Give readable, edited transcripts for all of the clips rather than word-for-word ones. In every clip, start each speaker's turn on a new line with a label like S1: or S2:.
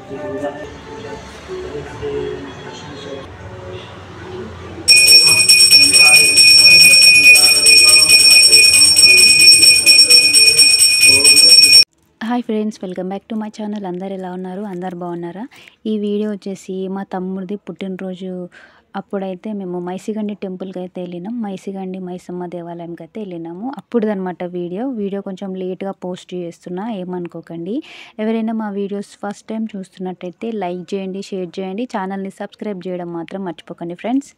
S1: Hi friends, welcome back to my channel. అందరు ఎలా ఉన్నారు? అందరు బాగున్నారా? ఈ వీడియో వచ్చేసి మా తమ్ముడిది పుట్టినరోజు అప్పుడైతే మేము మైసిగండి టెంపుల్కి అయితే వెళ్ళినాం. మైసిగండి మైసమ్మ దేవాలయంకి అయితే వెళ్ళినాము. అప్పుడుదనమాట వీడియో కొంచెం లేట్గా పోస్ట్ చేస్తున్నా, ఏమనుకోకండి. ఎవరైనా మా వీడియోస్ ఫస్ట్ టైం చూస్తున్నట్టయితే లైక్ చేయండి, షేర్ చేయండి, ఛానల్ని సబ్స్క్రైబ్ చేయడం మాత్రం మర్చిపోకండి ఫ్రెండ్స్.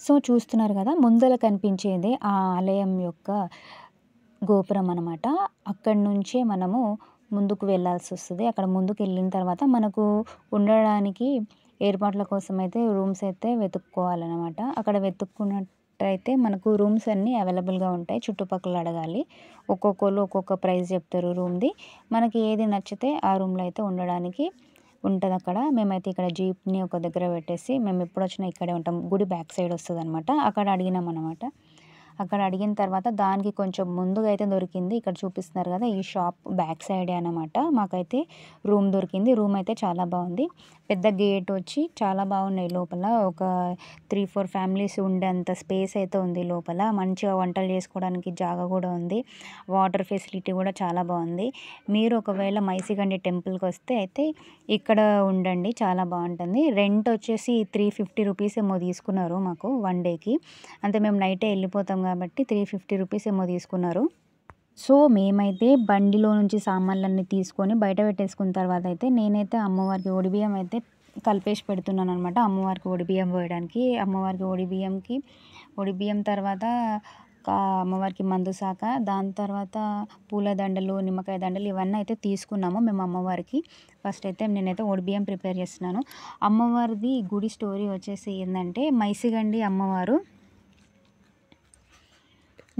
S1: సో చూస్తున్నారు కదా, ముందర కనిపించేదే ఆ ఆలయం యొక్క గోపురం అనమాట. అక్కడి నుంచే మనము ముందుకు వెళ్ళాల్సి వస్తుంది. అక్కడ ముందుకు వెళ్ళిన తర్వాత మనకు ఉండడానికి ఏర్పాట్ల కోసం అయితే రూమ్స్ అయితే వెతుక్కోవాలన్నమాట. అక్కడ వెతుక్కున్నట్టయితే మనకు రూమ్స్ అన్నీ అవైలబుల్గా ఉంటాయి. చుట్టుపక్కల అడగాలి. ఒక్కొక్కరు ఒక్కొక్క ప్రైస్ చెప్తారు రూమ్ది. మనకి ఏది నచ్చితే ఆ రూమ్లో అయితే ఉండడానికి ఉంటుంది. అక్కడ మేమైతే ఇక్కడ జీప్ని ఒక దగ్గర పెట్టేసి, మేము ఎప్పుడు వచ్చినా ఇక్కడే ఉంటాం. గుడి బ్యాక్ సైడ్ వస్తుంది అనమాట. అక్కడ అడిగినాం అనమాట. అక్కడ అడిగిన తర్వాత దానికి కొంచెం ముందుగా అయితే దొరికింది. ఇక్కడ చూపిస్తున్నారు కదా, ఈ షాప్ బ్యాక్ సైడే అనమాట. మాకైతే రూమ్ దొరికింది. రూమ్ అయితే చాలా బాగుంది. పెద్ద గేట్ వచ్చి చాలా బాగున్నాయి. లోపల ఒక 3-4 ఫ్యామిలీస్ ఉండేంత స్పేస్ అయితే ఉంది. లోపల మంచిగా వంటలు చేసుకోవడానికి జాగా కూడా ఉంది. వాటర్ ఫెసిలిటీ కూడా చాలా బాగుంది. మీరు ఒకవేళ మైసిగండి టెంపుల్కి వస్తే అయితే ఇక్కడ ఉండండి, చాలా బాగుంటుంది. రెంట్ వచ్చేసి 350 రూపీస్ ఏమో తీసుకున్నారు మాకు 1 డేకి. అంటే మేము నైటే వెళ్ళిపోతాం కాబట్టి 350 రూపీస్ ఏమో తీసుకున్నారు. సో మేమైతే బండిలో నుంచి సామాన్లన్నీ తీసుకొని బయట పెట్టేసుకున్న తర్వాత అయితే నేనైతే అమ్మవారికి ఒడిబియ్యం అయితే కలిపేసి పెడుతున్నాను అనమాట. అమ్మవారికి ఒడిబియ్యం పోయడానికి. అమ్మవారికి ఒడిబియ్యం తర్వాత అమ్మవారికి మందు శాఖ, దాని తర్వాత పూల దండలు, నిమ్మకాయ దండలు ఇవన్నీ అయితే తీసుకున్నాము మేము అమ్మవారికి. ఫస్ట్ అయితే నేనైతే ఒడిబియ్యం ప్రిపేర్ చేస్తున్నాను. అమ్మవారిది గుడి స్టోరీ వచ్చేసి ఏంటంటే, మైసిగండి అమ్మవారు,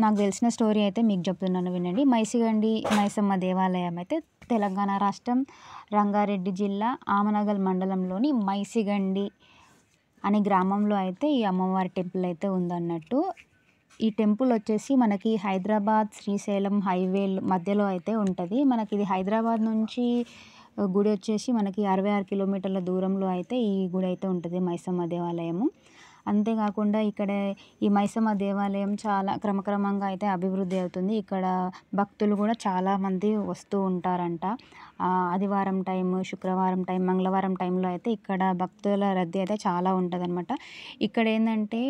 S1: నాకు తెలిసిన స్టోరీ అయితే మీకు చెప్తున్నాను వినండి. మైసిగండి మైసమ్మ దేవాలయం అయితే తెలంగాణ రాష్ట్రం రంగారెడ్డి జిల్లా ఆమనగల్ మండలంలోని మైసిగండి అనే గ్రామంలో అయితే ఈ అమ్మవారి టెంపుల్ అయితే ఉందన్నట్టు. ఈ టెంపుల్ వచ్చేసి మనకి హైదరాబాద్ శ్రీశైలం హైవే మధ్యలో అయితే ఉంటుంది. మనకి ఇది హైదరాబాద్ నుంచి గుడి వచ్చేసి మనకి 66 కిలోమీటర్ల దూరంలో అయితే ఈ గుడి అయితే ఉంటుంది, మైసమ్మ దేవాలయము. అంతేకాకుండా ఇక్కడ ఈ మైసమ్మ దేవాలయం చాలా క్రమక్రమంగా అయితే అభివృద్ధి అవుతుంది. ఇక్కడ భక్తులు కూడా చాలామంది వస్తూ ఉంటారంట. ఆదివారం టైం, శుక్రవారం టైం, మంగళవారం టైంలో అయితే ఇక్కడ భక్తుల రద్దీ అయితే చాలా ఉంటుందన్నమాట. ఇక్కడ ఏంటంటే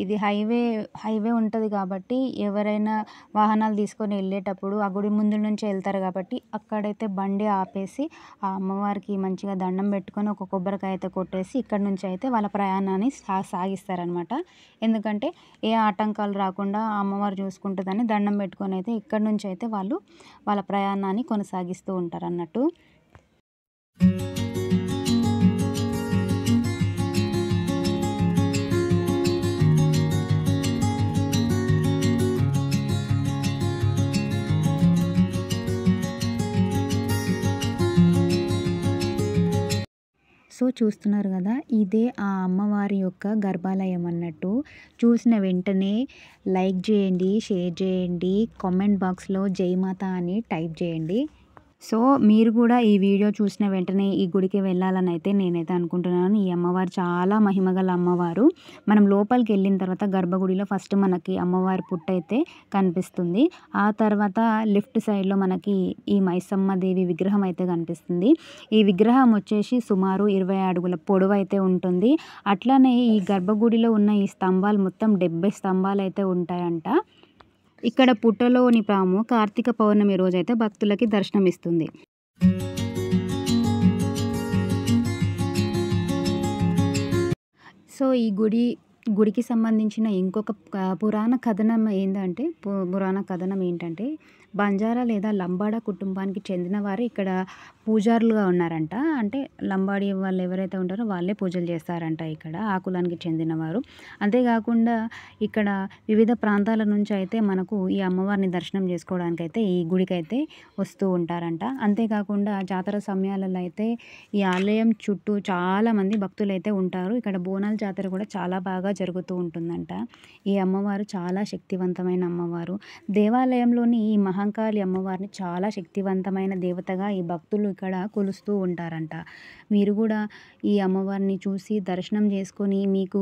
S1: ఇది హైవే ఉంటుంది కాబట్టి ఎవరైనా వాహనాలు తీసుకొని వెళ్ళేటప్పుడు ఆ గుడి ముందు నుంచి వెళ్తారు కాబట్టి అక్కడైతే బండి ఆపేసి ఆ అమ్మవారికి మంచిగా దండం పెట్టుకొని ఒక కొబ్బరికాయ అయితే కొట్టేసి ఇక్కడ నుంచి అయితే వాళ్ళ ప్రయాణాన్ని సాగిస్తారనమాట. ఎందుకంటే ఏ ఆటంకాలు రాకుండా ఆ అమ్మవారు చూసుకుంటుందని దండం పెట్టుకొని అయితే ఇక్కడ నుంచి అయితే వాళ్ళు వాళ్ళ ప్రయాణాన్ని కొనసాగిస్తూ ఉంటారు అన్నట్టు. సో చూస్తున్నారు కదా, ఇదే ఆ అమ్మవారి యొక్క గర్భాలయం అన్నట్టు. చూసిన వెంటనే లైక్ చేయండి, షేర్ చేయండి, కామెంట్ బాక్స్లో జై మాత అని టైప్ చేయండి. సో మీరు కూడా ఈ వీడియో చూసిన వెంటనే ఈ గుడికి వెళ్ళాలని అయితే నేనైతే అనుకుంటున్నాను. ఈ అమ్మవారు చాలా మహిమగల అమ్మవారు. మనం లోపలికి వెళ్ళిన తర్వాత గర్భగుడిలో ఫస్ట్ మనకి అమ్మవారి పుట్ట అయితే కనిపిస్తుంది. ఆ తర్వాత లెఫ్ట్ సైడ్లో మనకి ఈ మైసమ్మ దేవి విగ్రహం అయితే కనిపిస్తుంది. ఈ విగ్రహం వచ్చేసి సుమారు 20 అడుగుల పొడవు అయితే ఉంటుంది. అట్లానే ఈ గర్భగుడిలో ఉన్న ఈ స్తంభాలు మొత్తం 70 స్తంభాలు అయితే ఉంటాయంట. ఇక్కడ పుట్టలోని పాము కార్తీక పౌర్ణమి రోజైతే భక్తులకి దర్శనమిస్తుంది. సో ఈ గుడికి సంబంధించిన ఇంకొక పురాణ కథనం ఏంటంటే బంజారా లేదా లంబాడా కుటుంబానికి చెందిన వారు ఇక్కడ పూజారులుగా ఉన్నారంట. అంటే లంబాడీ వాళ్ళు ఎవరైతే ఉంటారో వాళ్ళే పూజలు చేస్తారంట ఇక్కడ, ఆ కులానికి చెందినవారు. అంతేకాకుండా ఇక్కడ వివిధ ప్రాంతాల నుంచి అయితే మనకు ఈ అమ్మవారిని దర్శనం చేసుకోవడానికి అయితే ఈ గుడికి అయితే వస్తూ ఉంటారంట. అంతేకాకుండా జాతర సమయాలలో అయితే ఈ ఆలయం చుట్టూ చాలామంది భక్తులు అయితే ఉంటారు. ఇక్కడ బోనాల జాతర కూడా చాలా బాగా జరుగుతూ ఉంటుందంట. ఈ అమ్మవారు చాలా శక్తివంతమైన అమ్మవారు. దేవాలయంలోని ఈ మహంకాళి అమ్మవారిని చాలా శక్తివంతమైన దేవతగా ఈ భక్తులు ఇక్కడ కొలుస్తూ ఉంటారంట. మీరు కూడా ఈ అమ్మవారిని చూసి దర్శనం చేసుకొని మీకు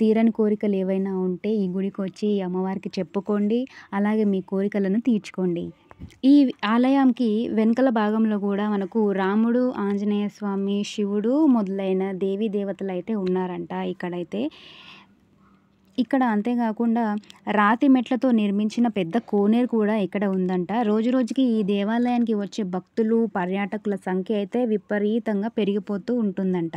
S1: తీరని కోరికలు ఏవైనా ఉంటే ఈ గుడికి వచ్చి ఈ అమ్మవారికి చెప్పుకోండి. అలాగే మీ కోరికలను తీర్చుకోండి. ఈ ఆలయంకి వెనకల భాగంలో కూడా మనకు రాముడు, ఆంజనేయ స్వామి, శివుడు మొదలైన దేవీ దేవతలు అయితే ఉన్నారంట ఇక్కడైతే. ఇక్కడ అంతేకాకుండా రాతి మెట్లతో నిర్మించిన పెద్ద కోనేరు కూడా ఇక్కడ ఉందంట. రోజు రోజుకి ఈ దేవాలయానికి వచ్చే భక్తులు, పర్యాటకుల సంఖ్య అయితే విపరీతంగా పెరిగిపోతూ ఉంటుందంట.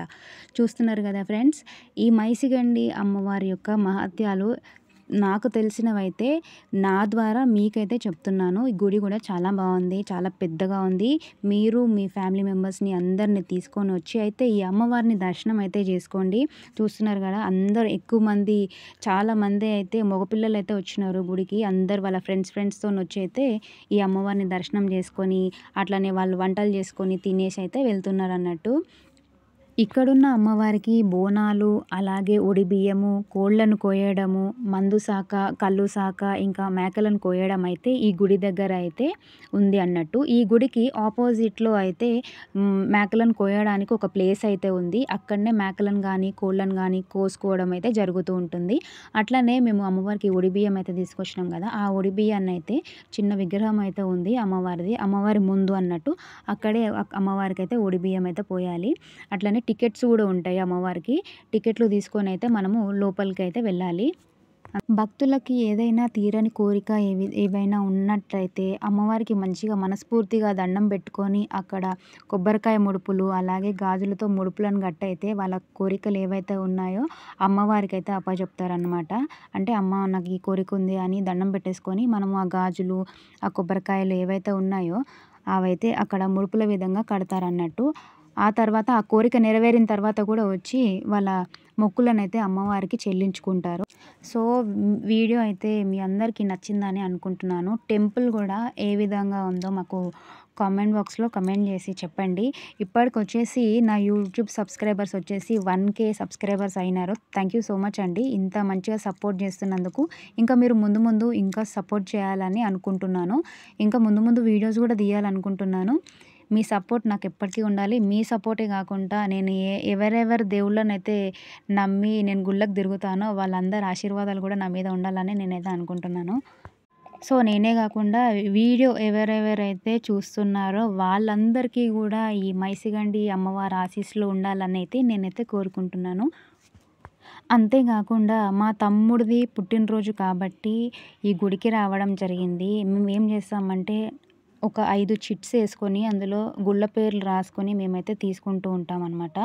S1: చూస్తున్నారు కదా ఫ్రెండ్స్, ఈ మైసిగండి అమ్మవారి యొక్క మహత్యాలు నాకు తెలిసినవైతే నా ద్వారా మీకైతే చెప్తున్నాను. ఈ గుడి కూడా చాలా బాగుంది, చాలా పెద్దగా ఉంది. మీరు మీ ఫ్యామిలీ మెంబర్స్ని అందరిని తీసుకొని వచ్చి అయితే ఈ అమ్మవారిని దర్శనం అయితే చేసుకోండి. చూస్తున్నారు కదా, అందరూ ఎక్కువ మంది, చాలామంది అయితే మగపిల్లలు అయితే వచ్చినారు గుడికి. అందరు వాళ్ళ ఫ్రెండ్స్తో వచ్చి అయితే ఈ అమ్మవారిని దర్శనం చేసుకొని అట్లనే వాళ్ళు వంటలు చేసుకొని తినేసి అయితే వెళ్తున్నారు అన్నట్టు. ఇక్కడున్న అమ్మవారికి బోనాలు, అలాగే బియ్యము, కోళ్ళను కోయడము, మందు శాఖ, కళ్ళు శాఖ, ఇంకా మేకలను కోయడం అయితే ఈ గుడి దగ్గర అయితే ఉంది అన్నట్టు. ఈ గుడికి ఆపోజిట్లో అయితే మేకలను కోయడానికి ఒక ప్లేస్ అయితే ఉంది. అక్కడనే మేకలను కానీ కోళ్ళను కానీ కోసుకోవడం అయితే జరుగుతూ ఉంటుంది. అట్లనే మేము అమ్మవారికి బియ్యం అయితే తీసుకొచ్చినాం కదా, ఆ బియ్యాన్ని అయితే చిన్న విగ్రహం అయితే ఉంది అమ్మవారిది, అమ్మవారి ముందు అన్నట్టు. అక్కడే అమ్మవారికి అయితే బియ్యం అయితే పోయాలి. అట్లనే టికెట్స్ కూడా ఉంటాయి అమ్మవారికి. టికెట్లు తీసుకొని అయితే మనము లోపలికి అయితే వెళ్ళాలి. భక్తులకి ఏదైనా తీరని కోరిక ఏవైనా ఉన్నట్లయితే అమ్మవారికి మంచిగా మనస్ఫూర్తిగా దండం పెట్టుకొని అక్కడ కొబ్బరికాయ ముడుపులు, అలాగే గాజులతో ముడుపులను కట్టయితే వాళ్ళ కోరికలు ఏవైతే ఉన్నాయో అమ్మవారికి అయితే అప్పచెప్తారనమాట. అంటే అమ్మ నాకు ఈ కోరిక ఉంది అని దండం పెట్టేసుకొని మనము ఆ గాజులు, ఆ కొబ్బరికాయలు ఏవైతే ఉన్నాయో అవైతే అక్కడ ముడుపుల విధంగా కడతారన్నట్టు. ఆ తర్వాత ఆ కోరిక నెరవేరిన తర్వాత కూడా వచ్చి వాళ్ళ మొక్కులనైతే అమ్మవారికి చెల్లించుకుంటారు. సో వీడియో అయితే మీ అందరికీ నచ్చిందని అనుకుంటున్నాను. టెంపుల్ కూడా ఏ విధంగా ఉందో మాకు కామెంట్ బాక్స్‌లో కమెంట్ చేసి చెప్పండి. ఇప్పటికొచ్చేసి నా యూట్యూబ్ సబ్స్క్రైబర్స్ వచ్చేసి 1,000 సబ్స్క్రైబర్స్ అయినారు. థ్యాంక్ యూ సో మచ్ అండి. ఇంత మంచిగా సపోర్ట్ చేస్తున్నందుకు. ఇంకా మీరు ముందు ముందు ఇంకా సపోర్ట్ చేయాలని అనుకుంటున్నాను. ఇంకా ముందు ముందు వీడియోస్ కూడా తీయాలనుకుంటున్నాను. మీ సపోర్ట్ నాకెప్పటికీ ఉండాలి. మీ సపోర్టే గాకుండా నేను ఎవరెవరు దేవుళ్ళనైతే నమ్మి నేను గుళ్ళకి తిరుగుతానో వాళ్ళందరి ఆశీర్వాదాలు కూడా నా మీద ఉండాలని నేనైతే అనుకుంటున్నాను. సో, నేనే గాకుండా వీడియో ఎవరెవరైతే చూస్తున్నారో వాళ్ళందరికీ గూడా ఈ మైసిగండి అమ్మవారి ఆశీస్సులు ఉండాలనైతే నేనైతే కోరుకుంటున్నాను. అంతే గాకుండా మా తమ్ముడిది పుట్టినరోజు కాబట్టి ఈ గుడికి రావడం జరిగింది. మేమేం చేస్తామంటే ఒక 5 చిట్స్ యేసుకొని అందులో గుళ్ళ పేర్లు రాసుకొని మేమైతే తీసుకుంటూ ఉంటామనమాట.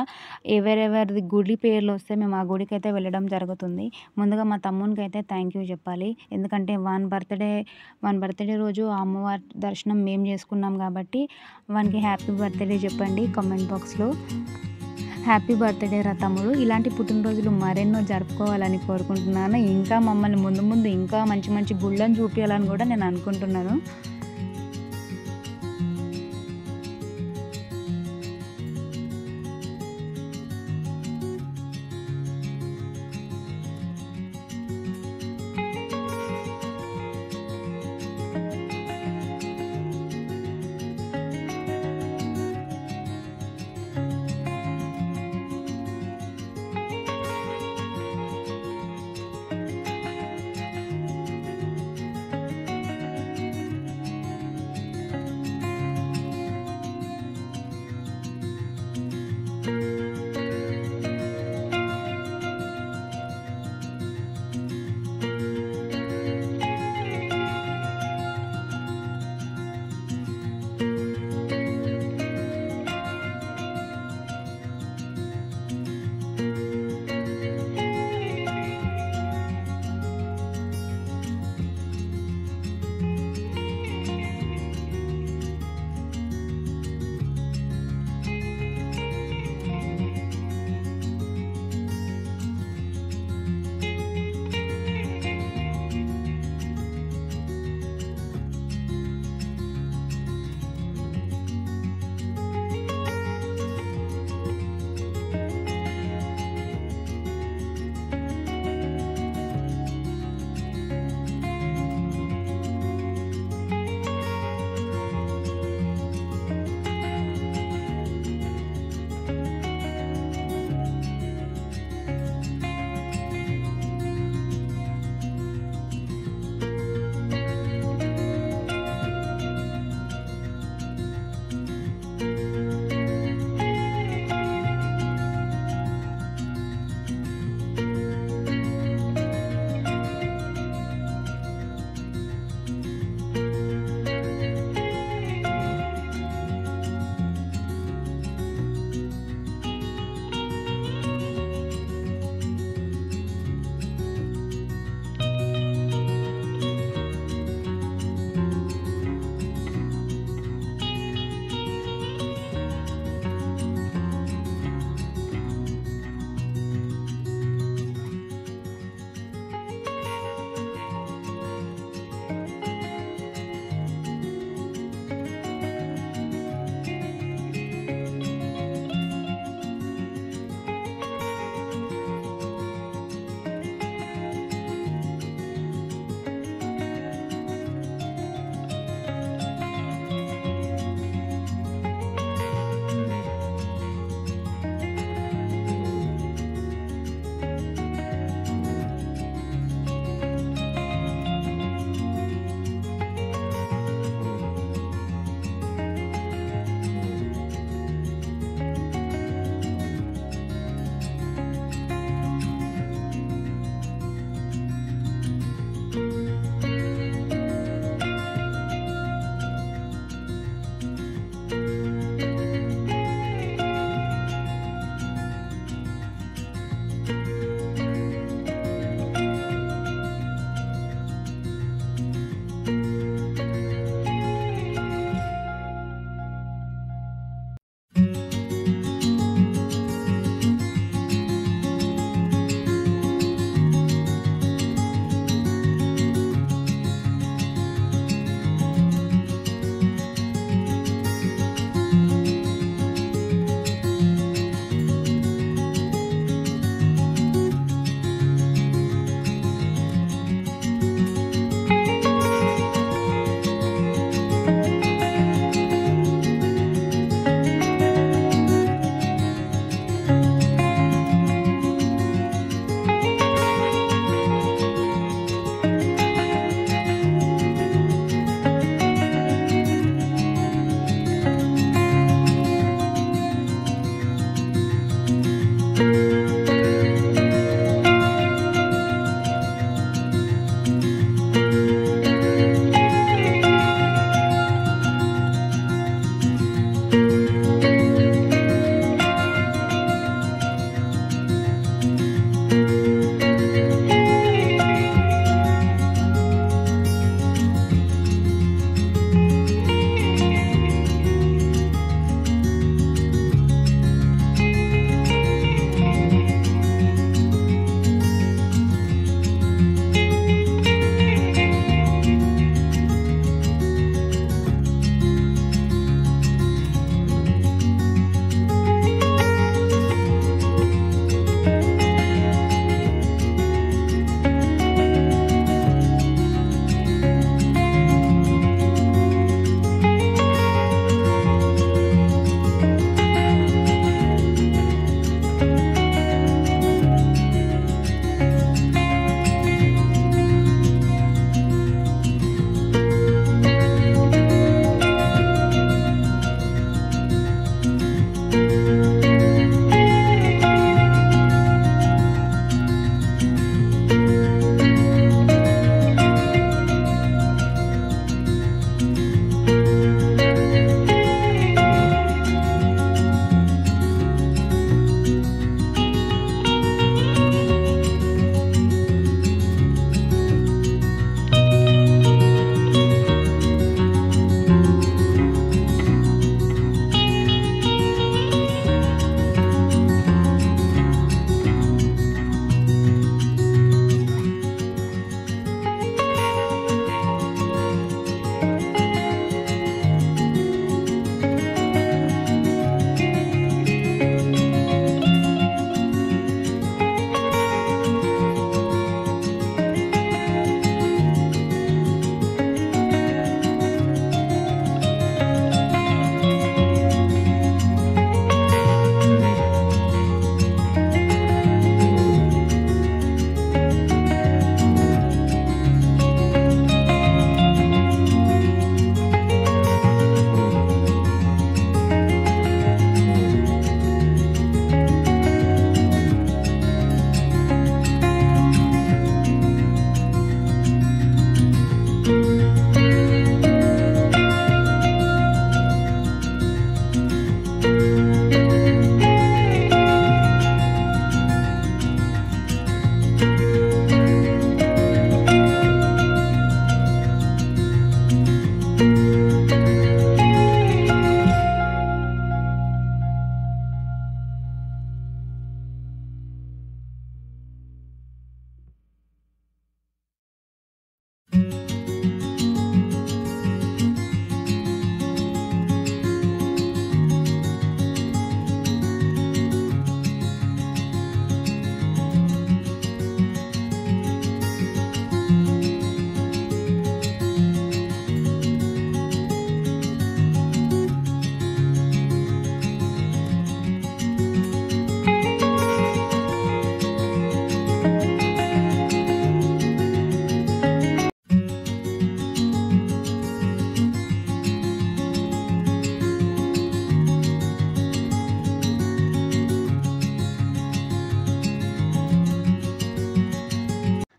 S1: ఎవరెవరిది గుడి పేర్లొస్తే మేము ఆ గుడికైతే వెళ్ళడం జరుగుతుంది. ముందుగా మా తమ్మునికైతే థ్యాంక్ యూ చెప్పాలి. ఎందుకంటే వాని బర్త్‌డే రోజు ఆ అమ్మవారి దర్శనం మేము చేసుకున్నాం కాబట్టి వానికి హ్యాపీ బర్త్‌డే చెప్పండి కామెంట్ బాక్స్‌లో. హ్యాపీ బర్త్‌డే రా తమ్ముడు. ఇలాంటి పుట్టినరోజులు మరెన్నో జరుపుకోవాలని కోరుకుంటున్నాను. ఇంకా మమ్మల్ని ముందు ముందు ఇంకా మంచి మంచి గుళ్ళని చూపియాలని గూడా నేను అనుకుంటున్నాను.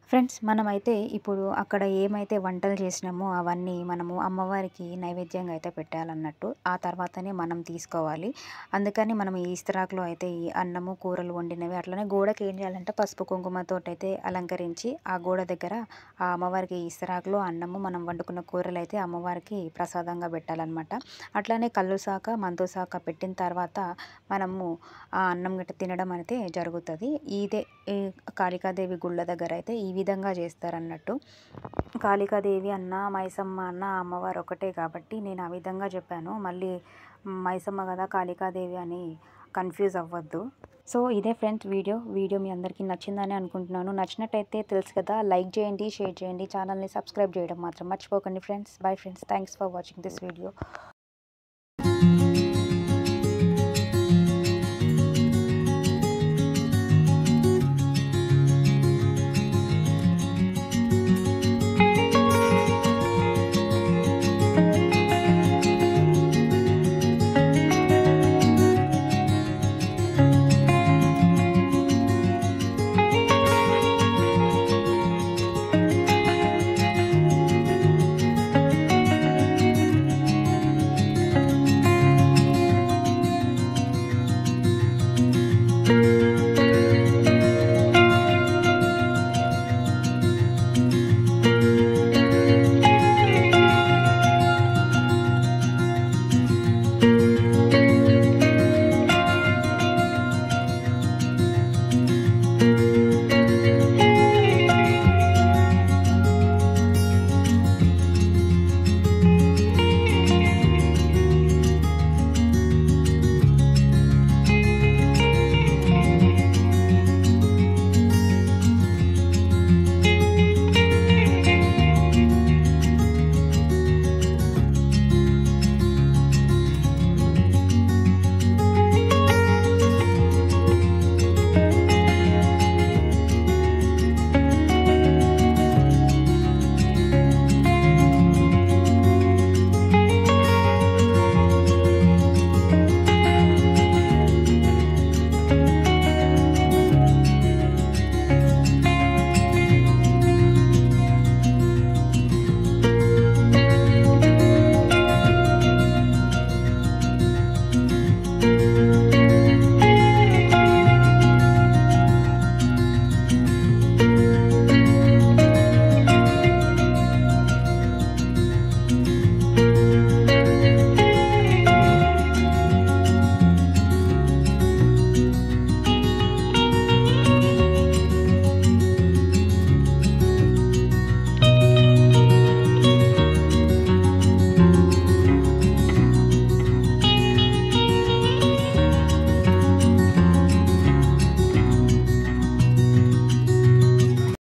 S1: ఫ్రెండ్స్ మనమైతే ఇప్పుడు అక్కడ ఏమైతే వంటలు చేసినామో అవన్నీ మనము అమ్మవారికి నైవేద్యంగా అయితే పెట్టాలన్నట్టు. ఆ తర్వాతనే మనం తీసుకోవాలి. అందుకని మనం ఈ ఇస్తరాకులో అయితే ఈ అన్నము, కూరలు వండినవి అట్లనే గోడకి ఏం చేయాలంటే పసుపు కుంకుమతోటైతే అలంకరించి ఆ గోడ దగ్గర ఆ అమ్మవారికి ఇస్తరాకులో అన్నము, మనం వండుకున్న కూరలైతే అమ్మవారికి ప్రసాదంగా పెట్టాలన్నమాట. అట్లనే కల్లు శాఖ, మందు శాఖ పెట్టిన తర్వాత మనము ఆ అన్నం గట్ట తినడం అయితే జరుగుతుంది. ఇదే ఈ కాళికాదేవి గుళ్ళ దగ్గర అయితే ఈ విధంగా చేస్తారన్నట్టు. కాళికాదేవి అన్న, మైసమ్మ అన్న అమ్మవారు ఒకటే కాబట్టి నేను ఆ విధంగా చెప్పాను. మళ్ళీ మైసమ్మ కదా కాళికాదేవి అని కన్ఫ్యూజ్ అవ్వద్దు. సో ఇదే ఫ్రెండ్స్ వీడియో మీ అందరికీ నచ్చిందని అనుకుంటున్నాను. నచ్చినట్టయితే తెలుసు కదా, లైక్ చేయండి, షేర్ చేయండి, ఛానల్ని సబ్స్క్రైబ్ చేయడం మాత్రం మర్చిపోకండి friends. Bye friends, thanks for watching this video.